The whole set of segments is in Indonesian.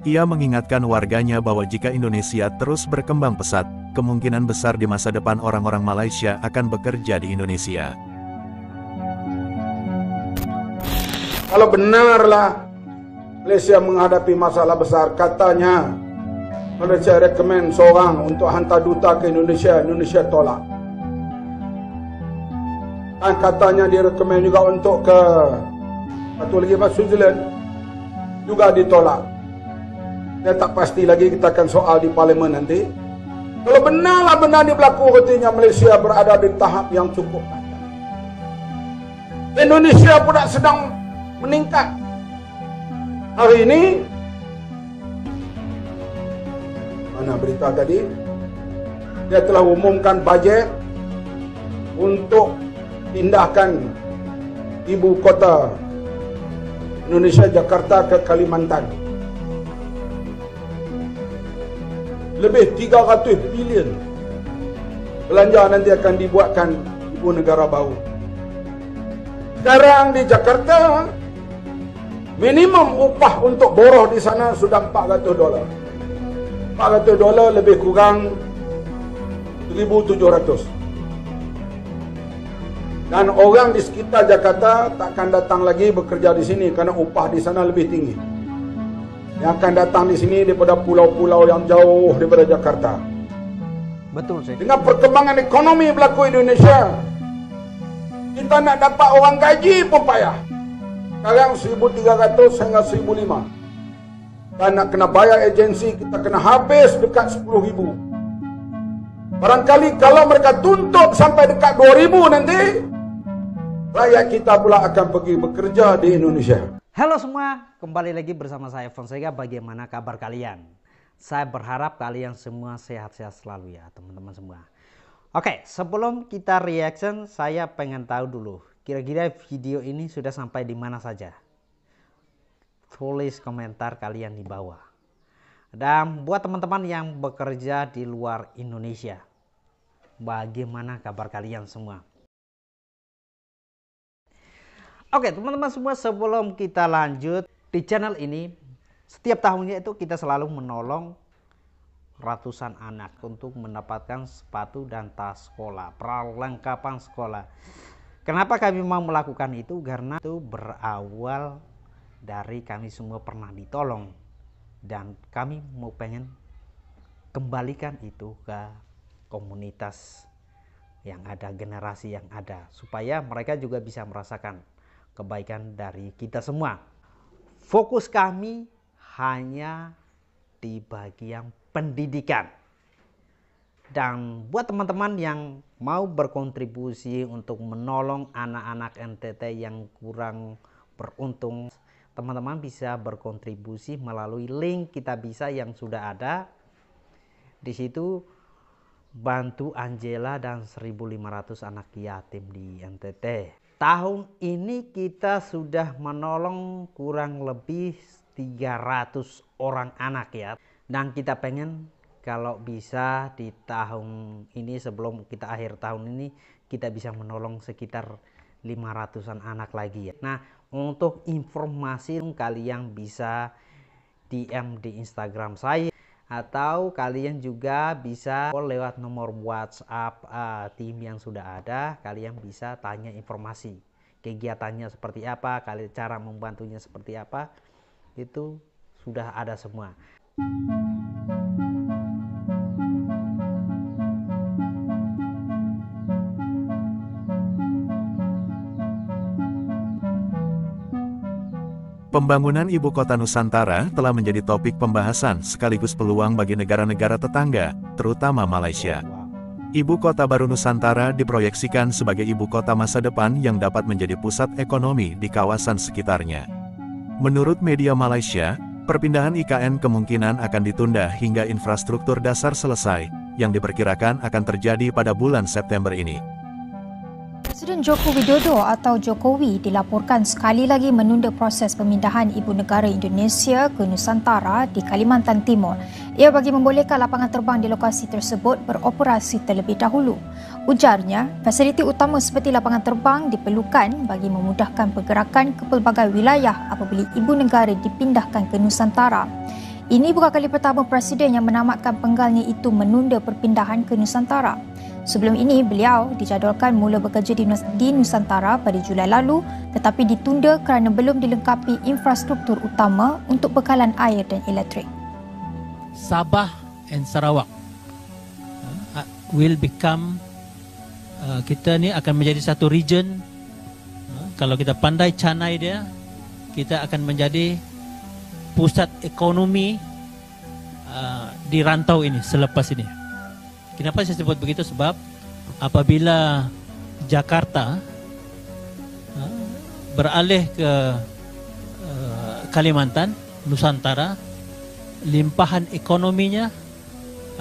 Ia mengingatkan warganya bahwa jika Indonesia terus berkembang pesat, kemungkinan besar di masa depan orang-orang Malaysia akan bekerja di Indonesia. Kalau benarlah Malaysia menghadapi masalah besar, katanya Malaysia rekomen seorang untuk hantar duta ke Indonesia, Indonesia tolak. Dan katanya dia rekomen juga untuk ke satu lagi Switzerland, juga ditolak. Saya tak pasti lagi, kita akan soal di parlimen nanti. Kalau benarlah benda ini berlaku, artinya Malaysia berada di tahap yang cukup panjang. Indonesia pula sedang meningkat. Hari ini, mana berita tadi? Dia telah umumkan bajet untuk pindahkan ibu kota Indonesia, Jakarta, ke Kalimantan. Lebih 300 bilion belanja nanti akan dibuatkan ibu negara baru. Sekarang di Jakarta, minimum upah untuk buruh di sana sudah $400. $400 lebih kurang 1,700. Dan orang di sekitar Jakarta takkan datang lagi bekerja di sini kerana upah di sana lebih tinggi. Yang akan datang di sini daripada pulau-pulau yang jauh daripada Jakarta. Betul sih. Dengan perkembangan ekonomi berlaku Indonesia, kita nak dapat orang gaji pun payah. Sekarang 1,300 hingga 1,500. Dan nak kena bayar agensi, kita kena habis dekat 10,000. Barangkali kalau mereka tuntut sampai dekat 2,000 nanti, rakyat kita pula akan pergi bekerja di Indonesia. Halo semua, kembali lagi bersama saya Fonseca. Bagaimana kabar kalian? Saya berharap kalian semua sehat-sehat selalu ya teman-teman semua. Oke, sebelum kita reaction, saya pengen tahu dulu kira-kira video ini sudah sampai di mana saja. Tulis komentar kalian di bawah. Dan buat teman-teman yang bekerja di luar Indonesia, bagaimana kabar kalian semua? Oke teman-teman semua, sebelum kita lanjut, di channel ini setiap tahunnya itu kita selalu menolong ratusan anak untuk mendapatkan sepatu dan tas sekolah, perlengkapan sekolah. Kenapa kami mau melakukan itu? Karena itu berawal dari kami semua pernah ditolong, dan kami mau pengen kembalikan itu ke komunitas yang ada, generasi yang ada, supaya mereka juga bisa merasakan kebaikan dari kita semua. Fokus kami hanya di bagian pendidikan. Dan buat teman-teman yang mau berkontribusi untuk menolong anak-anak NTT yang kurang beruntung, teman-teman bisa berkontribusi melalui link Kitabisa yang sudah ada. Di situ bantu Angela dan 1.500 anak yatim di NTT. Tahun ini kita sudah menolong kurang lebih 300 orang anak ya. Dan kita pengen kalau bisa di tahun ini, sebelum kita akhir tahun ini, kita bisa menolong sekitar 500-an anak lagi ya. Nah, untuk informasi kalian bisa DM di Instagram saya, atau kalian juga bisa lewat nomor WhatsApp tim yang sudah ada. Kalian bisa tanya informasi kegiatannya seperti apa, cara membantunya seperti apa, itu sudah ada semua. Pembangunan Ibu Kota Nusantara telah menjadi topik pembahasan sekaligus peluang bagi negara-negara tetangga, terutama Malaysia. Ibu Kota baru Nusantara diproyeksikan sebagai ibu kota masa depan yang dapat menjadi pusat ekonomi di kawasan sekitarnya. Menurut media Malaysia, perpindahan IKN kemungkinan akan ditunda hingga infrastruktur dasar selesai, yang diperkirakan akan terjadi pada bulan September ini. Presiden Joko Widodo atau Jokowi dilaporkan sekali lagi menunda proses pemindahan Ibu Negara Indonesia ke Nusantara di Kalimantan Timur. Ia bagi membolehkan lapangan terbang di lokasi tersebut beroperasi terlebih dahulu. Ujarnya, fasiliti utama seperti lapangan terbang diperlukan bagi memudahkan pergerakan ke pelbagai wilayah apabila Ibu Negara dipindahkan ke Nusantara. Ini bukan kali pertama Presiden yang menamatkan penggalnya itu menunda perpindahan ke Nusantara. Sebelum ini, beliau dijadualkan mula bekerja di Nusantara pada Julai lalu tetapi ditunda kerana belum dilengkapi infrastruktur utama untuk bekalan air dan elektrik. Sabah and Sarawak will become, kita ni akan menjadi satu region. Kalau kita pandai canai dia, kita akan menjadi pusat ekonomi di rantau ini selepas ini. Kenapa saya sebut begitu? Sebab apabila Jakarta beralih ke Kalimantan, Nusantara, limpahan ekonominya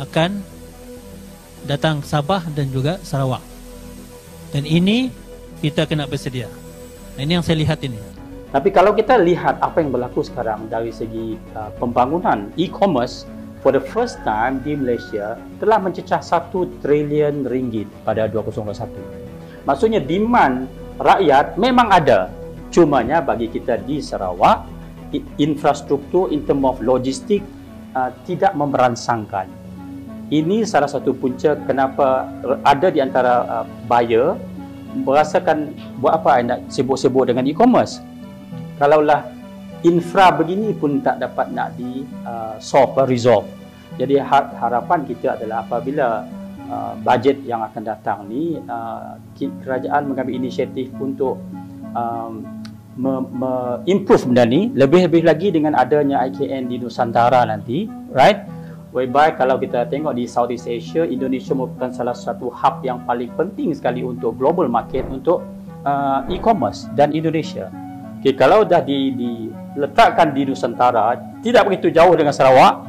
akan datang Sabah dan juga Sarawak. Dan ini kita kena bersedia. Nah, ini yang saya lihat ini. Tapi kalau kita lihat apa yang berlaku sekarang dari segi pembangunan e-commerce, for the first time di Malaysia telah mencecah 1 trilion ringgit pada 2021. Maksudnya demand rakyat memang ada. Cumanya bagi kita di Sarawak, infrastruktur in term of logistik tidak memberansangkan. Ini salah satu punca kenapa ada di antara buyer merasakan buat apa nak sibuk-sibuk dengan e-commerce. Kalaulah infra begini pun tak dapat nak resolve. Jadi harapan kita adalah apabila bajet yang akan datang ni, kerajaan mengambil inisiatif untuk improve benda ni, lebih-lebih lagi dengan adanya IKN di Nusantara nanti, right? Whereby kalau kita tengok di Southeast Asia, Indonesia merupakan salah satu hub yang paling penting sekali untuk global market untuk e-commerce dan Indonesia. Okay, kalau dah diletakkan di Nusantara, tidak begitu jauh dengan Sarawak,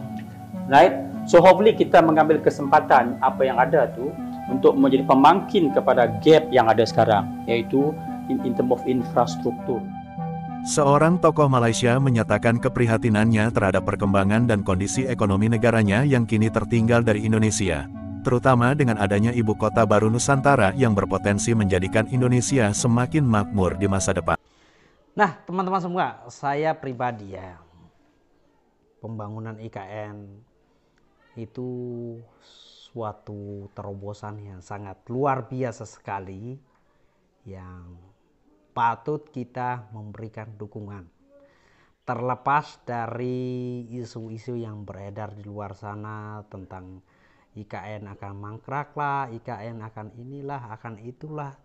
right? So hopefully kita mengambil kesempatan apa yang ada tu untuk menjadi pemangkin kepada gap yang ada sekarang, iaitu in term of infrastruktur. Seorang tokoh Malaysia menyatakan keprihatinannya terhadap perkembangan dan kondisi ekonomi negaranya yang kini tertinggal dari Indonesia, terutama dengan adanya ibu kota baru Nusantara yang berpotensi menjadikan Indonesia semakin makmur di masa depan. Nah, teman-teman semua, saya pribadi ya, pembangunan IKN itu suatu terobosan yang sangat luar biasa sekali, yang patut kita memberikan dukungan. Terlepas dari isu-isu yang beredar di luar sana tentang IKN akan mangkrak lah, IKN akan inilah, akan itulah.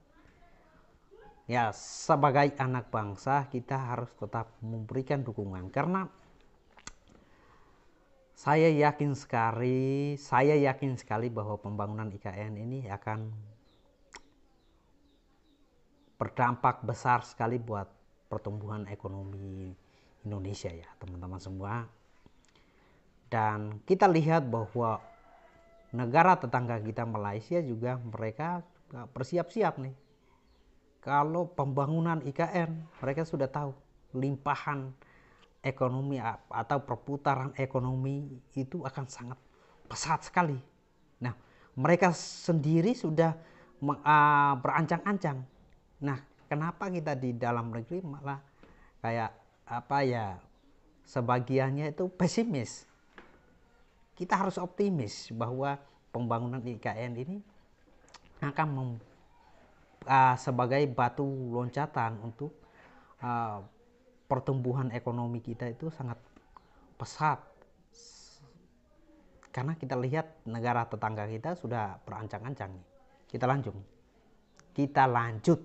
Ya, sebagai anak bangsa kita harus tetap memberikan dukungan, karena saya yakin sekali bahwa pembangunan IKN ini akan berdampak besar sekali buat pertumbuhan ekonomi Indonesia ya, teman-teman semua. Dan kita lihat bahwa negara tetangga kita Malaysia juga mereka bersiap-siap nih. Kalau pembangunan IKN, mereka sudah tahu limpahan ekonomi atau perputaran ekonomi itu akan sangat pesat sekali. Nah, mereka sendiri sudah berancang-ancang. Nah, kenapa kita di dalam negeri malah kayak apa ya, sebagiannya itu pesimis. Kita harus optimis bahwa pembangunan IKN ini akan sebagai batu loncatan untuk pertumbuhan ekonomi kita itu sangat pesat. Karena kita lihat negara tetangga kita sudah berancang-ancang. Kita lanjut.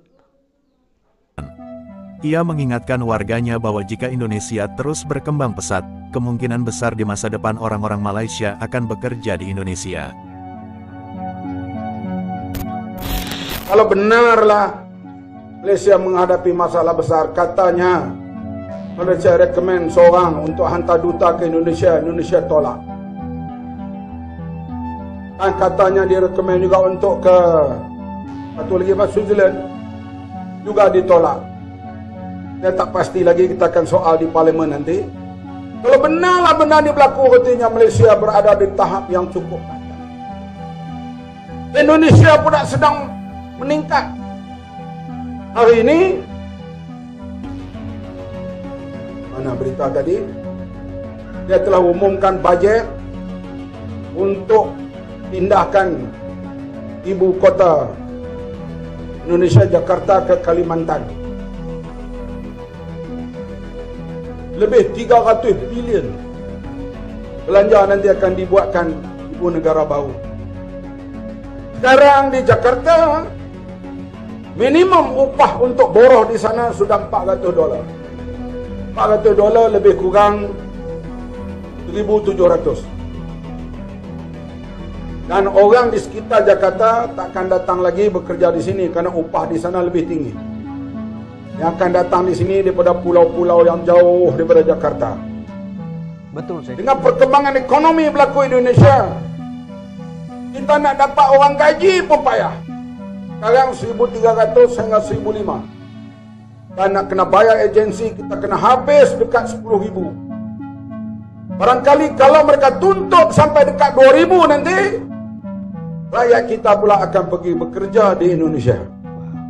Ia mengingatkan warganya bahwa jika Indonesia terus berkembang pesat, kemungkinan besar di masa depan orang-orang Malaysia akan bekerja di Indonesia. Kalau benarlah Malaysia menghadapi masalah besar, katanya Malaysia rekomen seorang untuk hantar duta ke Indonesia, Indonesia tolak. Dan katanya dia rekomen juga untuk ke satu lagi Switzerland, juga ditolak. Saya tak pasti lagi, kita akan soal di parlimen nanti. Kalau benarlah benda ini berlaku, artinya Malaysia berada di tahap yang cukup panjang. Indonesia pula sedang meningkat. Hari ini, mana berita tadi? dia telah umumkan bajet untuk pindahkan ibu kota Indonesia, Jakarta, ke Kalimantan. Lebih 300 bilion belanja nanti akan dibuatkan ibu negara baru. Sekarang di Jakarta, minimum upah untuk buruh di sana sudah $400. $400 lebih kurang 1,700. Dan orang di sekitar Jakarta takkan datang lagi bekerja di sini kerana upah di sana lebih tinggi. Yang akan datang di sini daripada pulau-pulau yang jauh daripada Jakarta. Betul saya. Dengan perkembangan ekonomi berlaku di Indonesia, kita nak dapat orang gaji pun payah. Sekarang 1,300 hingga 1,500. Dan nak kena bayar agensi, kita kena habis dekat 10,000. Barangkali kalau mereka tuntut sampai dekat 2,000 nanti, rakyat kita pula akan pergi bekerja di Indonesia.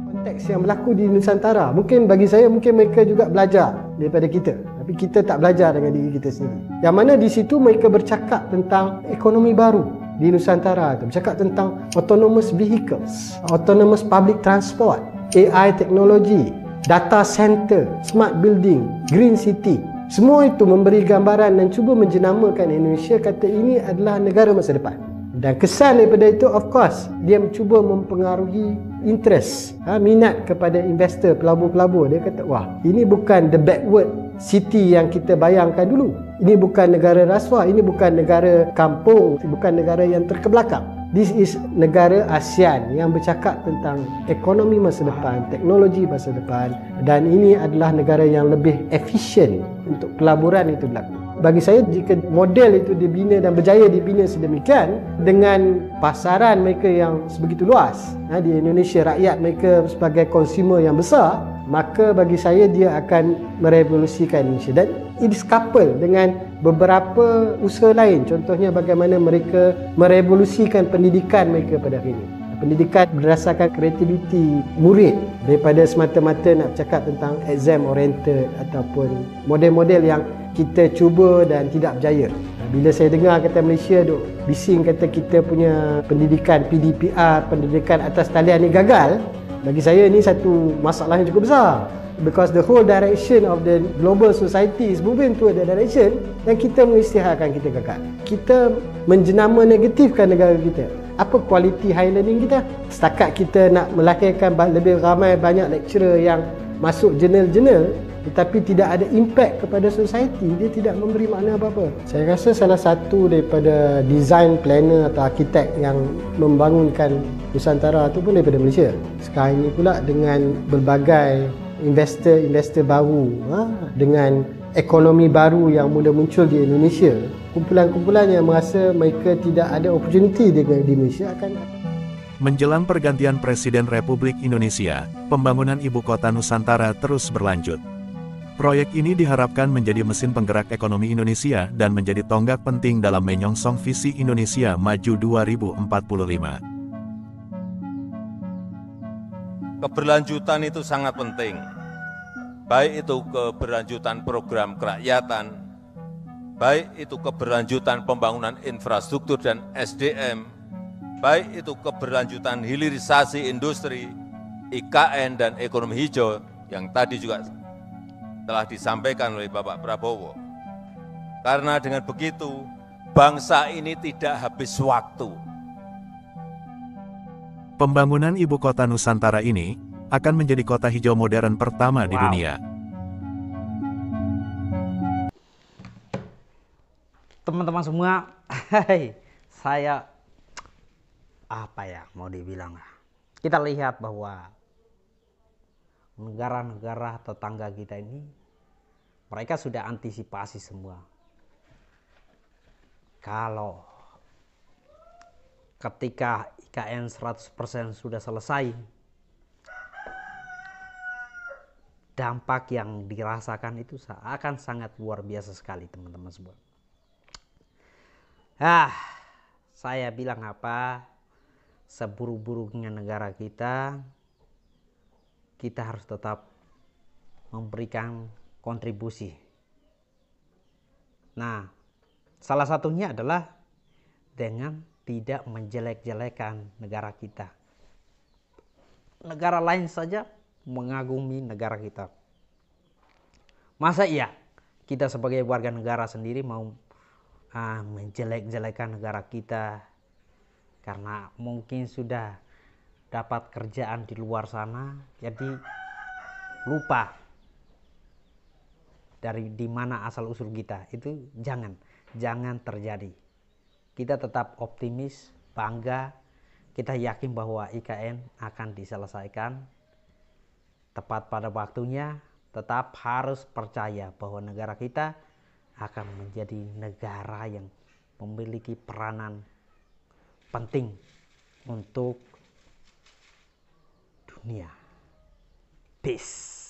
Konteks yang berlaku di Nusantara, mungkin bagi saya, mungkin mereka juga belajar daripada kita, tapi kita tak belajar dengan diri kita sendiri. Yang mana di situ mereka bercakap tentang ekonomi baru di Nusantara, bercakap tentang autonomous vehicles, autonomous public transport, AI teknologi, data center, smart building, green city. Semua itu memberi gambaran dan cuba menjenamakan Indonesia, kata ini adalah negara masa depan. Dan kesan daripada itu, of course, dia cuba mempengaruhi interest, minat kepada investor, pelabur-pelabur. Dia kata, wah, ini bukan the backward city yang kita bayangkan dulu. Ini bukan negara rasuah, ini bukan negara kampung, bukan negara yang terkebelakang. This is negara ASEAN yang bercakap tentang ekonomi masa depan, teknologi masa depan, dan ini adalah negara yang lebih efisien untuk pelaburan itu berlaku. Bagi saya, jika model itu dibina dan berjaya dibina sedemikian dengan pasaran mereka yang sebegitu luas, di Indonesia rakyat mereka sebagai konsumer yang besar, maka bagi saya dia akan merevolusikan Indonesia. Dan it is coupled dengan beberapa usaha lain, contohnya bagaimana mereka merevolusikan pendidikan mereka pada hari ini. Pendidikan berdasarkan kreativiti murid daripada semata-mata nak bercakap tentang exam oriented ataupun model-model yang kita cuba dan tidak berjaya. Bila saya dengar kata Malaysia duk bising kata kita punya pendidikan PDPR, pendidikan atas talian ni gagal, bagi saya ini satu masalah yang cukup besar. Because the whole direction of the global society is moving to the direction yang kita mengisytiharkan kita gagal. Kita menjenama negatifkan negara kita. Apa kualiti high learning kita? Setakat kita nak melahirkan lebih ramai banyak lecturer yang masuk jurnal-jurnal tetapi tidak ada impact kepada society, dia tidak memberi makna apa-apa. Saya rasa salah satu daripada design planner atau arkitek yang membangunkan Nusantara itu pun daripada Malaysia. Sekarang ini pula dengan berbagai investor baru, dengan ekonomi baru yang mula muncul di Indonesia, kumpulan-kumpulan yang merasa mereka tidak ada opportunity di Malaysia akan. Menjelang pergantian Presiden Republik Indonesia, pembangunan Ibu Kota Nusantara terus berlanjut. Proyek ini diharapkan menjadi mesin penggerak ekonomi Indonesia dan menjadi tonggak penting dalam menyongsong visi Indonesia Maju 2045. Keberlanjutan itu sangat penting, baik itu keberlanjutan program kerakyatan, baik itu keberlanjutan pembangunan infrastruktur dan SDM, baik itu keberlanjutan hilirisasi industri, IKN dan ekonomi hijau yang tadi juga telah disampaikan oleh Bapak Prabowo. Karena dengan begitu, bangsa ini tidak habis waktu. Pembangunan Ibu Kota Nusantara ini akan menjadi kota hijau modern pertama di dunia. Teman-teman semua, saya mau dibilang, kita lihat bahwa negara-negara tetangga kita ini, mereka sudah antisipasi semua. Kalau ketika IKN 100% sudah selesai, dampak yang dirasakan itu akan sangat luar biasa sekali, teman-teman semua. Saya bilang seburuk-buruknya negara kita harus tetap memberikan kontribusi. Nah, Salah satunya adalah dengan tidak menjelek-jelekan negara kita. Negara lain saja mengagumi negara kita. Masa iya kita sebagai warga negara sendiri mau menjelek-jelekan negara kita karena mungkin sudah dapat kerjaan di luar sana, jadi lupa dari di mana asal usul kita. Itu jangan terjadi. Kita tetap optimis, bangga, kita yakin bahwa IKN akan diselesaikan tepat pada waktunya. Tetap harus percaya bahwa negara kita akan menjadi negara yang memiliki peranan penting untuk dunia. Peace.